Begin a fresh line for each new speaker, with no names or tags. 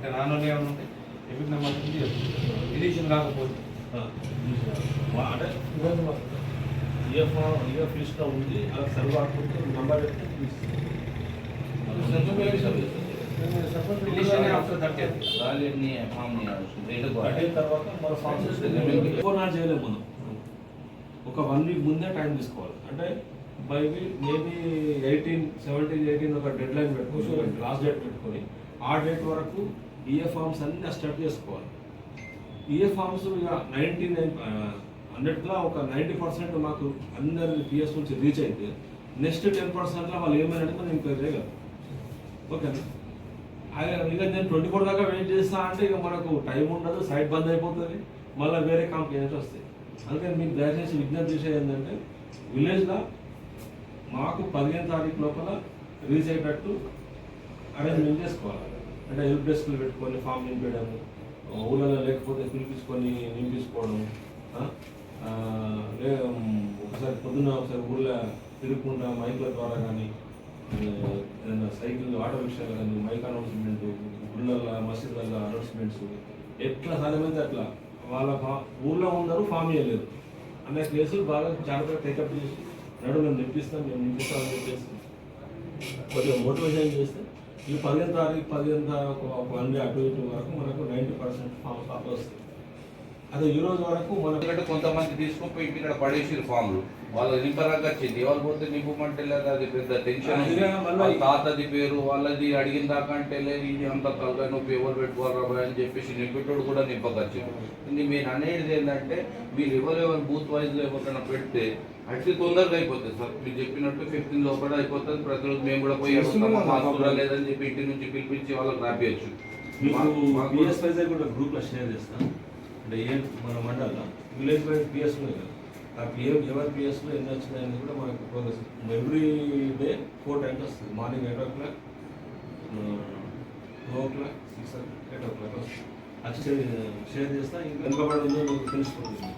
అంటే నాన్నోళ్ళు ఏమైనా ఉంటే ఎపిక్ నెంబర్ ఎడిషన్ కాకపోతే
అంటే ఈఎఫ్ లిస్ట్లో ఉంది అలా సర్వ్ కాకపోతే నెంబర్ పెడితే తర్వాత మన ఫామ్ చేయలేము మనం ఒక 1 వీక్ ముందే టైం తీసుకోవాలి. అంటే బై మేబీ 17-18 ఒక డెడ్ లైన్ పెట్టుకోవచ్చు, లాస్ట్ డేట్ పెట్టుకొని ఆ డేట్ వరకు ఈఎఫ్ ఫార్మ్స్ అన్నీ స్టార్ట్ చేసుకోవాలి. ఈఎఫ్ ఫార్మ్స్ ఇక 100లో ఒక 90% మాకు అందరి పిఎస్ నుంచి రీచ్ అయితే నెక్స్ట్ 10%లో వాళ్ళు ఏమైనా మనం ఎంక్వైరీ చేయగలం. ఓకేనా? ఇక నేను 24 దాకా వెయిట్ చేస్తా అంటే ఇక మనకు టైం ఉండదు, సైట్ బంద్ అయిపోతుంది, మళ్ళీ వేరే కాంప్లైంట్స్ వస్తాయి. అందుకని మీకు దయచేసి విజ్ఞప్తి విషయం ఏంటంటే విలేజ్లో మాకు 15 తారీఖు లోపల రీచ్ అయ్యేటట్టు అరేంజ్మెంట్ చేసుకోవాలి. అంటే హెల్ప్ డెస్క్లు పెట్టుకొని ఫామ్ నింపేయడము, ఊళ్ళలో లేకపోతే పిలిపించుకొని నింపించుకోవడం, ఒకసారి పొద్దున్న ఒకసారి ఊళ్ళో తిరుగుకుంటా మైకుల ద్వారా కానీ ఏదైనా సైకిల్ ఆటో రిక్షాలు కానీ మైక్ అనౌన్స్మెంట్, ఊళ్ళల్లో మసీదులలో అనౌన్స్మెంట్స్ ఎట్లా సాధ్యమైతే అట్లా వాళ్ళ ఊళ్ళో ఉన్నారు ఫామ్ చేయలేదు అనే కేసులు బాగా జాగ్రత్తగా టేకప్ చేసి మేము నింపిస్తామని చెప్పేసి కొద్దిగా మోటివేషన్ చేస్తే ఈ 15 తారీఖు 1 అటు ఇటు వరకు మనకు 90% ఫామ్ కాపీ వస్తుంది. అదే ఈ రోజు వరకు
మనకంటే కొంతమంది తీసుకుని ఇక్కడ పడేసారు ఫామ్లు, వాళ్ళు నింపరాగా వచ్చింది, ఎవరు పోతే నింపమంటే లేదు, అది పెద్ద టెన్షన్. తాతది పేరు వాళ్ళది అడిగిన దాకా అంటే లేదు, ఇది అంత తలగా నువ్వు ఎవరు పెట్టుకోవాలి అని చెప్పేసి నింపేటోడు కూడా నింపకొచ్చారు. ఇది మీరు అనేది ఏంటంటే మీరు ఎవరెవరు బూత్ వైజ్లో ఎవరికైనా పెడితే అట్టి తొందరగా అయిపోతుంది సార్. మీరు చెప్పినట్టు 15 లోపల అయిపోతుంది. ప్రతిరోజు మేము కూడా పోయి మాకు లేదని చెప్పి ఇంటి నుంచి పిలిపించి వాళ్ళకి రాపియచ్చు.
గ్రూప్లో షేర్ చేస్తాం. అంటే మన మండలంలో విలేజ్ వైజ్ పిఎస్ ఉన్నాయి కదా, ఆ ఎవరి పిఎస్లో ఎన్ని వచ్చినాయని కూడా మనకు ప్రోగ్రెస్ ఎవ్రీ డే 4 టైమ్స్ వస్తుంది. Morning 8 o'clock, 2 o'clock, 6 o'clock, 8 o'clock వస్తుంది. అది షేర్ చేస్తా. ఇంకా వెనుకబడి ఉందో మీకు తెలుసుకుంటుంది.